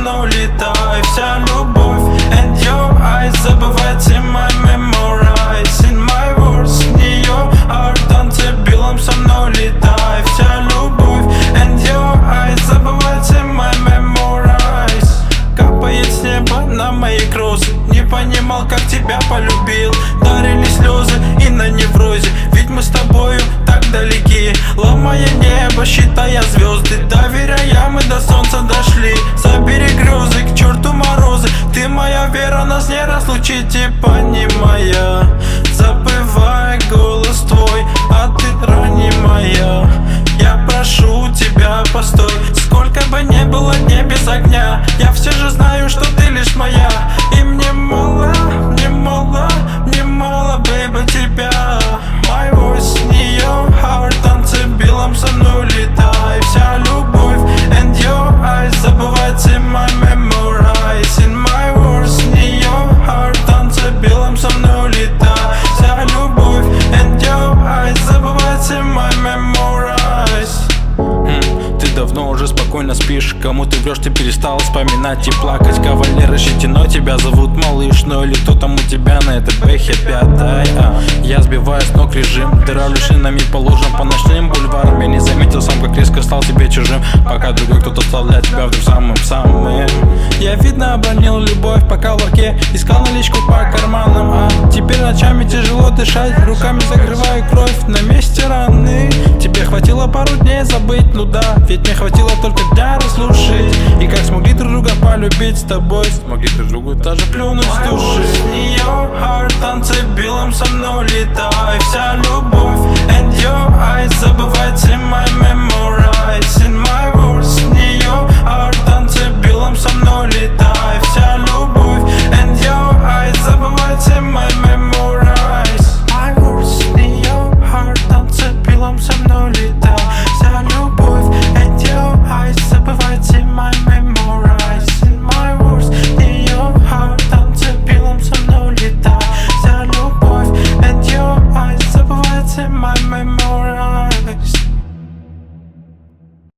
мной улетай. Вся любовь and your eyes, забывайте my memorize. In my words, нее art, танцы белым со мной улетай. Вся любовь and your eyes, забывайте my memorize. Капает с неба на мои кроссы, не понимал, как тебя полюбил. Дарили слезы и на неврозе, ведь мы с тобою так далеки. Ломая небо, считая звезды, доверяя, мы до солнца дошли. Забери грезы, к черту морозы, ты моя вера, нас не разлучить. И понимая, забывай голос твой, а ты ранимая. Я прошу тебя, постой, сколько бы ни было дней без огня, я все же знаю, что ты лишь моя. И мне мало, мне мало, мне мало, бэйби, тебя. My voice, нее heart, танцы белым со мной улетай. Вся любовь and your eyes, забывайте my memorize. In my words, нее heart, танцы белым со мной улетай. Вся любовь and your eyes, забывайте my memorize. Ты давно уже спокойно спишь, кому ты врешь, ты перестала вспоминать и плакать. Кавалер щетиной тебя зовут малыш, ну или кто там у тебя на этой бэхе пятой. Я сбиваю с ног режим, дыравлю шинами по лужам, по ночным бульварам. Я не заметил сам, как резко стал тебе чужим, пока другой кто-то стал для тебя вдруг самым-самым. Я, видно, обронил любовь по колорке, искал наличку по карманам, теперь ночами тяжело дышать, руками закрываю кровь на месте раны. Тебе хватило пару дней забыть, ну да, ведь мне хватило только дня разрушить. И как смогли друг друга полюбить с тобой, смогли друг другу даже плюнуть с души. Нее heart, танцы белым со мной летай. Вся любовь and your eyes, забывай